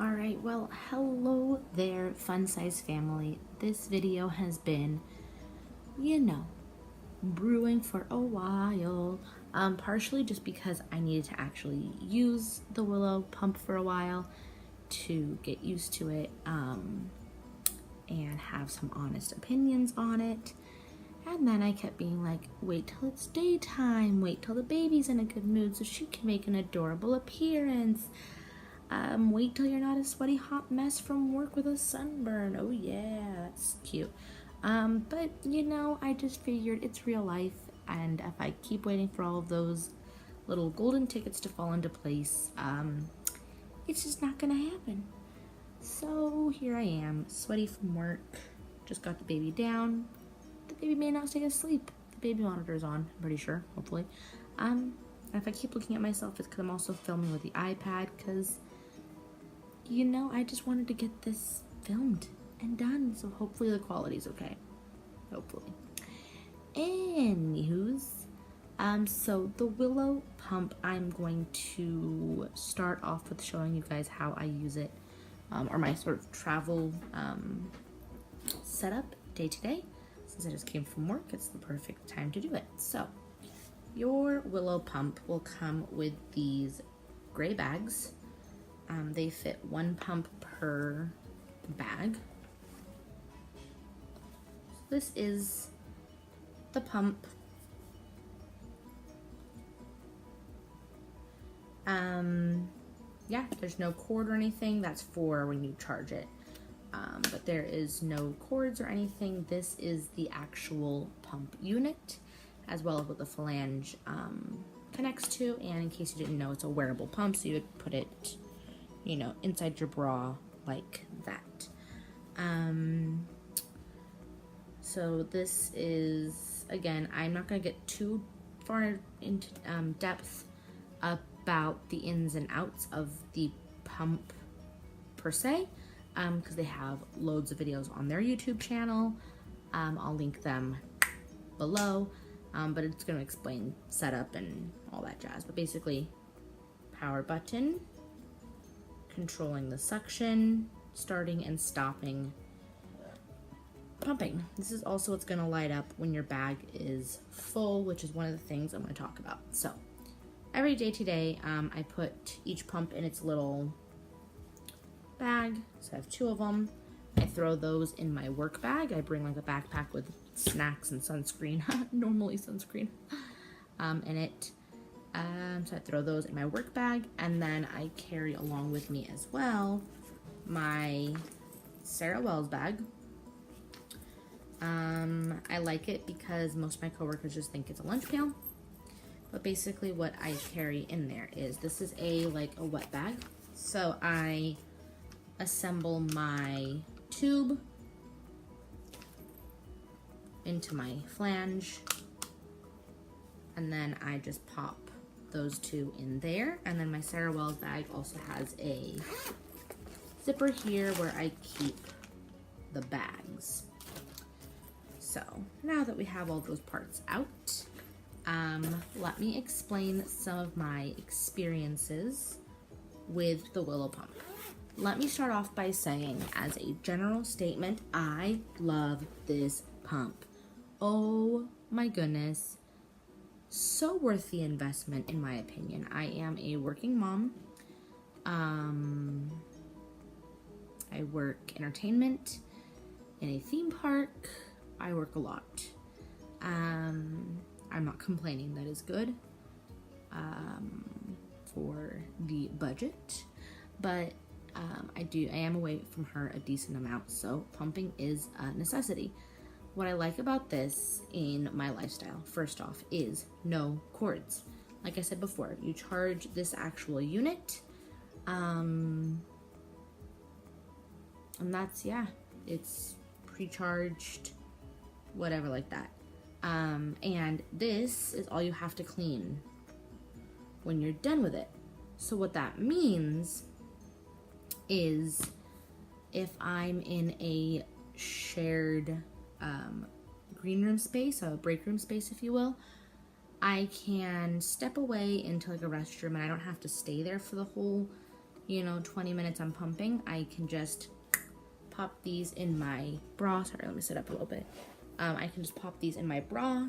Alright, well, hello there, fun size family. This video has been, brewing for a while. Partially just because I needed to actually use the Willow Pump for a while to get used to it and have some honest opinions on it. And then I kept being like, wait till it's daytime, wait till the baby's in a good mood so she can make an adorable appearance. Wait till you're not a sweaty hot mess from work with a sunburn. Oh yeah, that's cute. But I just figured it's real life, and if I keep waiting for all of those little golden tickets to fall into place, it's just not gonna happen. So here I am, sweaty from work, just got the baby down. The baby may not stay asleep. The baby monitor is on, I'm pretty sure, hopefully. And if I keep looking at myself, it's because I'm also filming with the iPad, because I just wanted to get this filmed and done, so hopefully the quality's okay. Hopefully. Anywho's, so the Willow Pump, I'm going to start off with showing you guys how I use it, or my sort of travel setup day to day. Since I just came from work, it's the perfect time to do it. So, your Willow Pump will come with these gray bags. They fit 1 pump per bag. So this is the pump. Yeah, there's no cord or anything. That's for when you charge it. But there is no cords or anything. This is the actual pump unit, as well as what the flange connects to. And in case you didn't know, it's a wearable pump, so you would put it inside your bra like that. So this is, again, I'm not going to get too far into depth about the ins and outs of the pump per se, because they have loads of videos on their YouTube channel. I'll link them below, but it's going to explain setup and all that jazz. But basically, power button, controlling the suction, starting and stopping pumping. This is also what's going to light up when your bag is full, which is one of the things I'm going to talk about. So every day today, I put each pump in its little bag. So I have 2 of them. I throw those in my work bag. I bring like a backpack with snacks and sunscreen, normally sunscreen, in it. So I throw those in my work bag, and then I carry along with me as well my Sarah Wells bag. I like it because most of my coworkers just think it's a lunch pail. But basically what I carry in there is, this is a wet bag. So I assemble my tube into my flange, and then I just pop those 2 in there. And then my Sarah Wells bag also has a zipper here where I keep the bags. So now that we have all those parts out, let me explain some of my experiences with the Willow Pump. Let me start off by saying, as a general statement, I love this pump. Oh my goodness. So worth the investment, in my opinion. I am a working mom. I work entertainment in a theme park. I work a lot. I'm not complaining, that is good for the budget, but I am away from her a decent amount, so pumping is a necessity. What I like about this in my lifestyle, first off, is no cords. Like I said before, you charge this actual unit, and that's, it's pre-charged, whatever like that. And this is all you have to clean when you're done with it. So what that means is, if I'm in a shared green room space, a break room space if you will, I can step away into like a restroom and I don't have to stay there for the whole 20 minutes I'm pumping, I can just pop these in my bra. Sorry, let me sit up a little bit. I can just pop these in my bra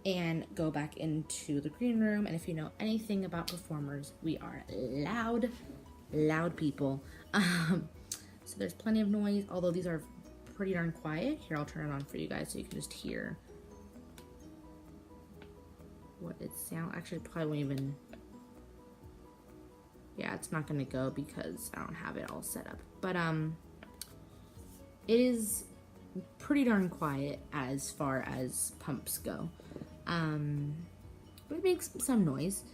and go back into the green room. And if you know anything about performers, we are loud people. So there's plenty of noise, although these are pretty darn quiet. Here, I'll turn it on for you guys so you can just hear what it sounds. Actually, probably won't even. Yeah, it's not gonna go because I don't have it all set up. But it is pretty darn quiet as far as pumps go. But it makes some noise.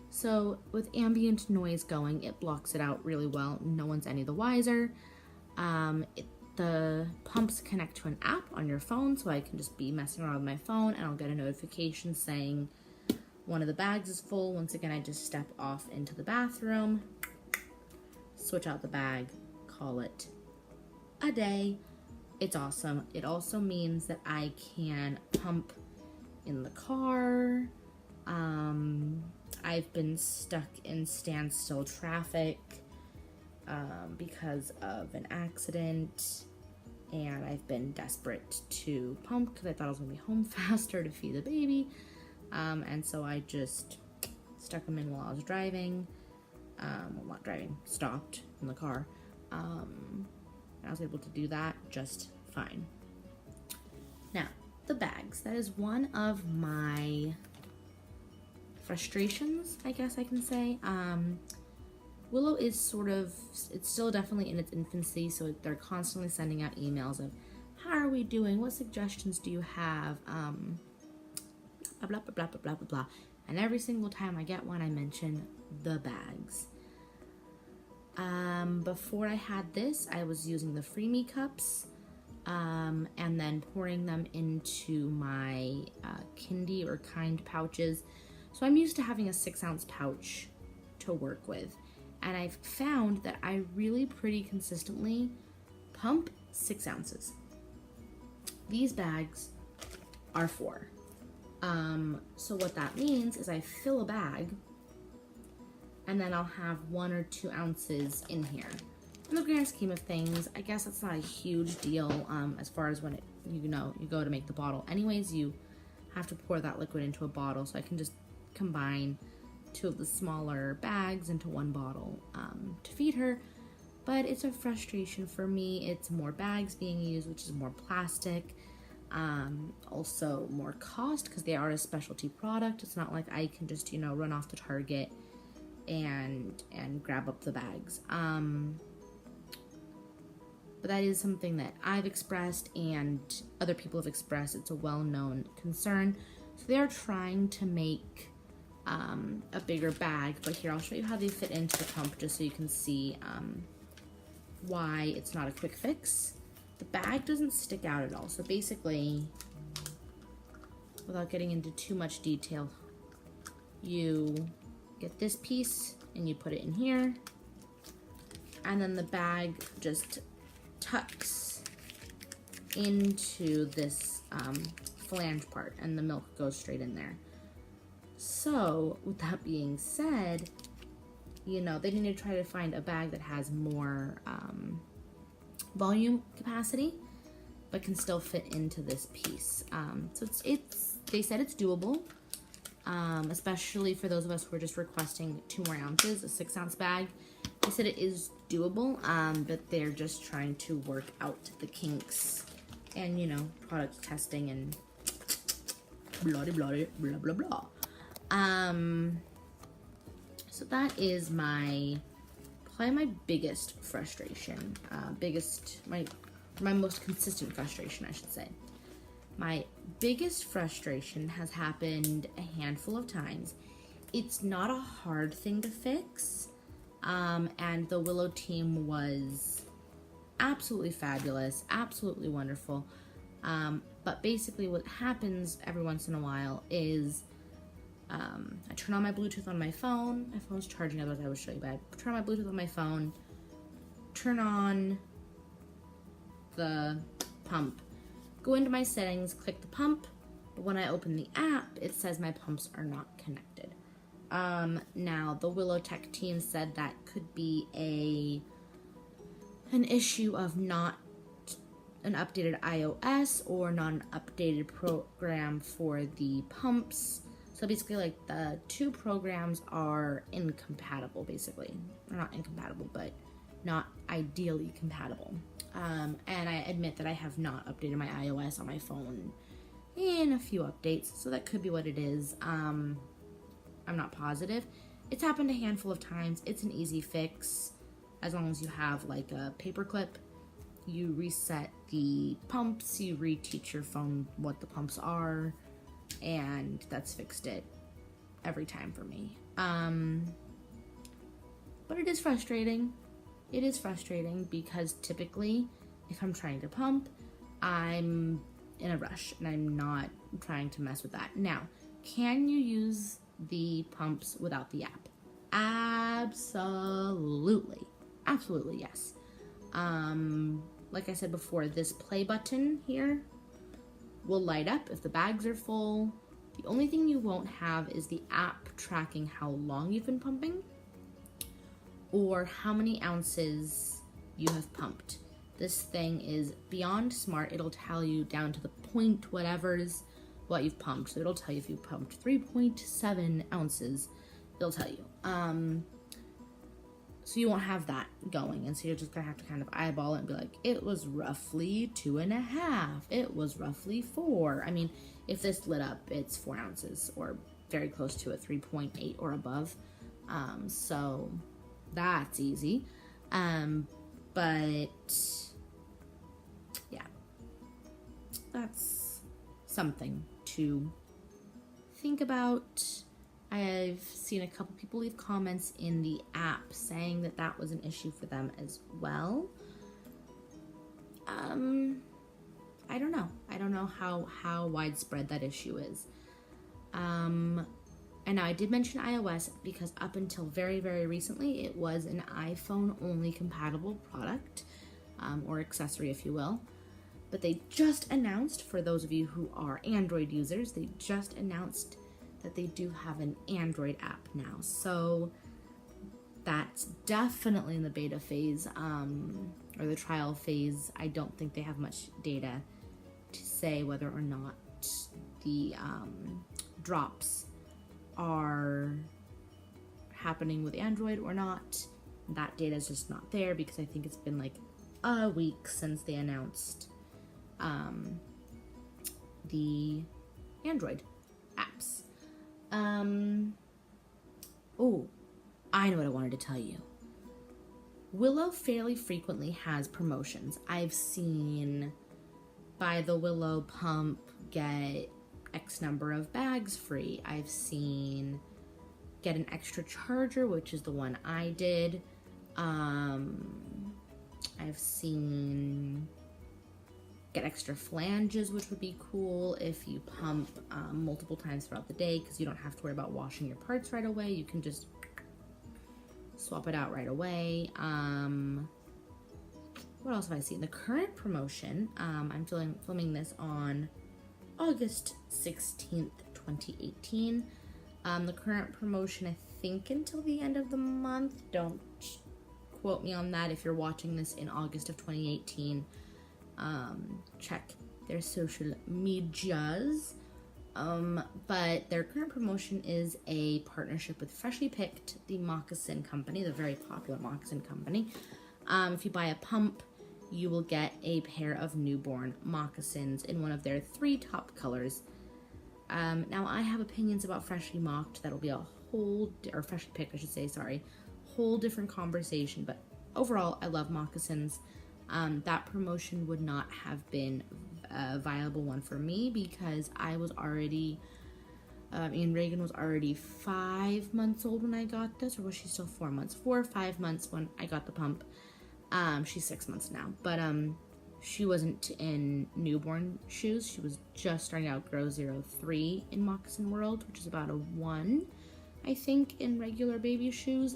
So with ambient noise going, it blocks it out really well. No one's any the wiser. The pumps connect to an app on your phone, so I can just be messing around with my phone and I'll get a notification saying one of the bags is full. Once again, I just step off into the bathroom, switch out the bag, call it a day. It's awesome. It also means that I can pump in the car. I've been stuck in standstill traffic because of an accident, and I've been desperate to pump because I thought I was going to be home faster to feed the baby, and so I just stuck them in while I was driving. Well, not driving, stopped in the car. I was able to do that just fine. Now, the bags. That is one of my frustrations, I guess I can say. Willow is it's still definitely in its infancy, so they're constantly sending out emails of, how are we doing? What suggestions do you have? Blah, blah, blah, blah, blah, blah, blah. And every single time I get one, I mention the bags. Before I had this, I was using the Freemie cups, and then pouring them into my Kindy or Kind pouches. So I'm used to having a 6-ounce pouch to work with. And I've found that I really pretty consistently pump 6 ounces. These bags are 4. So what that means is I fill a bag and then I'll have 1 or 2 ounces in here. In the grand scheme of things, I guess that's not a huge deal as far as when you go to make the bottle. Anyways, you have to pour that liquid into a bottle, so I can just combine 2 of the smaller bags into 1 bottle to feed her. But it's a frustration for me. It's more bags being used, which is more plastic. Also more cost because they are a specialty product. It's not like I can just, run off to Target and grab up the bags. But that is something that I've expressed and other people have expressed. It's a well-known concern. So they are trying to make a bigger bag, but here I'll show you how they fit into the pump just so you can see why it's not a quick fix. The bag doesn't stick out at all. So basically, without getting into too much detail, you get this piece and you put it in here, and then the bag just tucks into this flange part and the milk goes straight in there. So with that being said, they need to try to find a bag that has more volume capacity but can still fit into this piece. So they said it's doable, especially for those of us who are just requesting 2 more ounces, a 6-ounce bag. They said it is doable, but they're just trying to work out the kinks and, product testing and blah, blah, blah, blah, blah. So that is probably my biggest frustration, my most consistent frustration, I should say. My biggest frustration has happened a handful of times. It's not a hard thing to fix, and the Willow team was absolutely fabulous, absolutely wonderful. But basically what happens every once in a while is I turn on my Bluetooth on my phone. My phone's charging, otherwise I would show you, but I turn on my Bluetooth on my phone, turn on the pump, go into my settings, click the pump, but when I open the app, it says my pumps are not connected. Now the Willow Tech team said that could be an issue of not an updated iOS or not an updated program for the pumps. So basically, like, the two programs are incompatible, basically. Or not incompatible, but not ideally compatible. And I admit that I have not updated my iOS on my phone in a few updates, so that could be what it is. I'm not positive. It's happened a handful of times. It's an easy fix. As long as you have like a paper clip, you reset the pumps, you reteach your phone what the pumps are, and that's fixed it every time for me. But it is frustrating. It is frustrating because typically if I'm trying to pump, I'm in a rush and I'm not trying to mess with that. Now, can you use the pumps without the app? Absolutely. Absolutely, yes. Like I said before, this play button here will light up if the bags are full. The only thing you won't have is the app tracking how long you've been pumping or how many ounces you have pumped. This thing is beyond smart. It'll tell you down to the point whatever's what you've pumped. So it'll tell you if you pumped 3.7 ounces. It'll tell you. So you won't have that going, and so you're just gonna have to kind of eyeball it and be like, it was roughly 2.5. It was roughly 4. I mean, if this lit up, it's 4 ounces or very close to it, 3.8 or above. So that's easy. But yeah, that's something to think about. I've seen a couple people leave comments in the app saying that that was an issue for them as well. I don't know. I don't know how widespread that issue is. And now I did mention iOS because up until very, very recently, it was an iPhone only compatible product, or accessory, if you will. But they just announced, for those of you who are Android users, they just announced that they do have an Android app now. So that's definitely in the beta phase, or the trial phase. I don't think they have much data to say whether or not the drops are happening with Android or not. That data is just not there because I think it's been like a week since they announced the Android apps. Oh, I know what I wanted to tell you. Willow fairly frequently has promotions. I've seen buy the Willow Pump, get X number of bags free. I've seen get an extra charger, which is the one I did. I've seen get extra flanges, which would be cool if you pump multiple times throughout the day, because you don't have to worry about washing your parts right away. You can just swap it out right away. What else have I seen? The current promotion, I'm filming this on August 16th, 2018. The current promotion, I think until the end of the month. Don't quote me on that. If you're watching this in August of 2018, check their social medias. But their current promotion is a partnership with Freshly Picked, the moccasin company, the very popular moccasin company. If you buy a pump, you will get a pair of newborn moccasins in one of their 3 top colors. Now I have opinions about Freshly Mocked. That'll be a whole, or Freshly Picked, I should say, sorry, whole different conversation. But overall, I love moccasins. That promotion would not have been a viable one for me because I was already, Reagan was already 5 months old when I got this, or was she still 4 months? 4 or 5 months when I got the pump. She's 6 months now, but she wasn't in newborn shoes. She was just starting out Grow 03 in moccasin world, which is about a 1, I think, in regular baby shoes.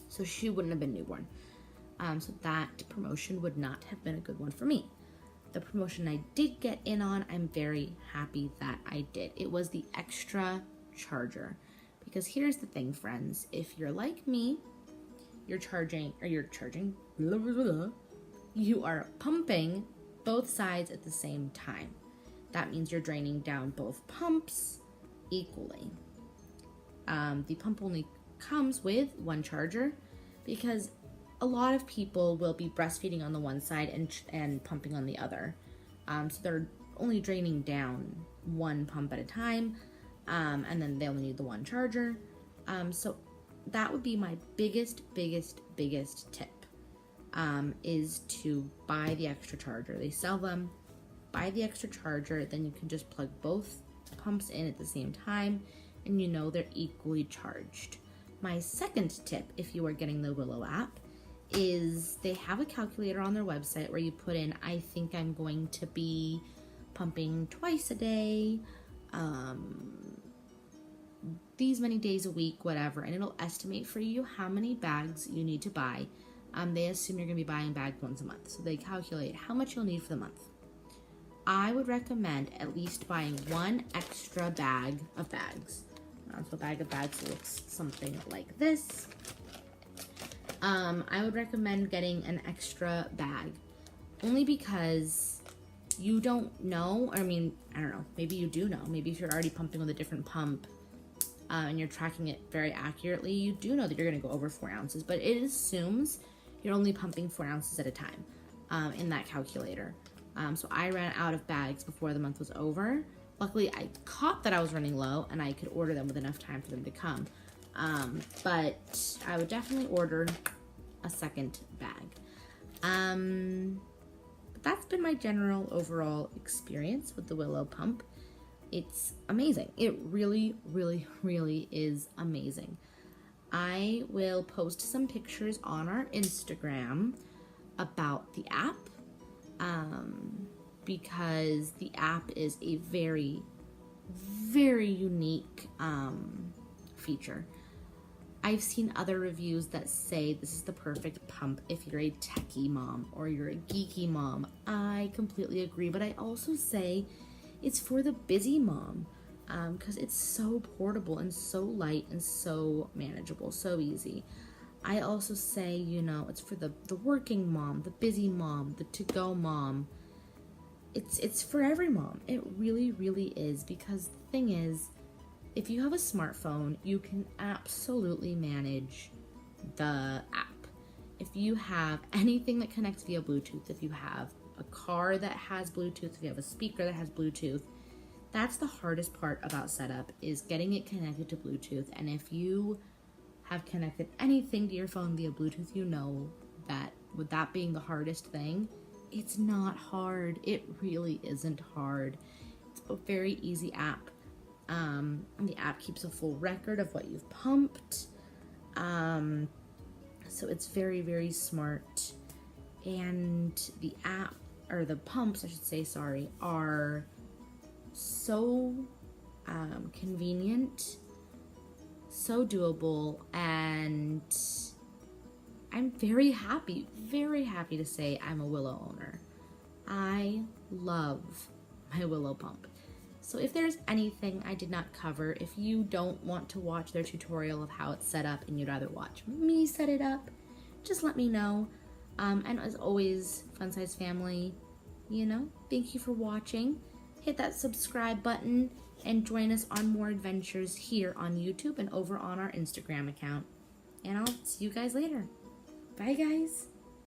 So she wouldn't have been newborn. So that promotion would not have been a good one for me. The promotion I did get in on, I'm very happy that I did. It was the extra charger, Because here's the thing, friends. If you're like me, you are pumping both sides at the same time. That means you're draining down both pumps equally. The pump only comes with one charger because a lot of people will be breastfeeding on the one side and pumping on the other. So they're only draining down one pump at a time, and then they only need the one charger. So that would be my biggest tip, is to buy the extra charger. They sell them. Buy the extra charger, then you can just plug both pumps in at the same time, and you know they're equally charged. My second tip, if you are getting the Willow app, is they have a calculator on their website where you put in, I think I'm going to be pumping twice a day, these many days a week, whatever, and it'll estimate for you how many bags you need to buy. They assume you're going to be buying bags once a month, so they calculate how much you'll need for the month. I would recommend at least buying one extra bag of bags. So a bag of bags looks something like this. I would recommend getting an extra bag, only because you don't know, I mean, I don't know, maybe you do know. Maybe if you're already pumping with a different pump and you're tracking it very accurately, you do know that you're going to go over 4 ounces, but it assumes you're only pumping 4 ounces at a time in that calculator. So I ran out of bags before the month was over. Luckily, I caught that I was running low and I could order them with enough time for them to come. But I would definitely order a second bag. But that's been my general overall experience with the Willow Pump. It's amazing. It really is amazing. I will post some pictures on our Instagram about the app, because the app is a very unique feature. I've seen other reviews that say this is the perfect pump if you're a techie mom or you're a geeky mom. I completely agree, but I also say it's for the busy mom, because it's so portable and so light and so manageable, so easy. I also say, you know, it's for the working mom, the busy mom, the to-go mom. It's for every mom. It really is, because the thing is, if you have a smartphone, you can absolutely manage the app. If you have anything that connects via Bluetooth, if you have a car that has Bluetooth, if you have a speaker that has Bluetooth, that's the hardest part about setup, is getting it connected to Bluetooth. And if you have connected anything to your phone via Bluetooth, you know that with that being the hardest thing, it's not hard. It really isn't hard. It's a very easy app. And the app keeps a full record of what you've pumped. So it's very smart. And the app, or the pumps, I should say, sorry, are so convenient, so doable, and I'm very happy to say I'm a Willow owner. I love my Willow Pump. So if there's anything I did not cover, if you don't want to watch their tutorial of how it's set up and you'd rather watch me set it up, just let me know. And as always, Fun Size Family, you know, thank you for watching. Hit that subscribe button and join us on more adventures here on YouTube and over on our Instagram account. And I'll see you guys later. Bye, guys.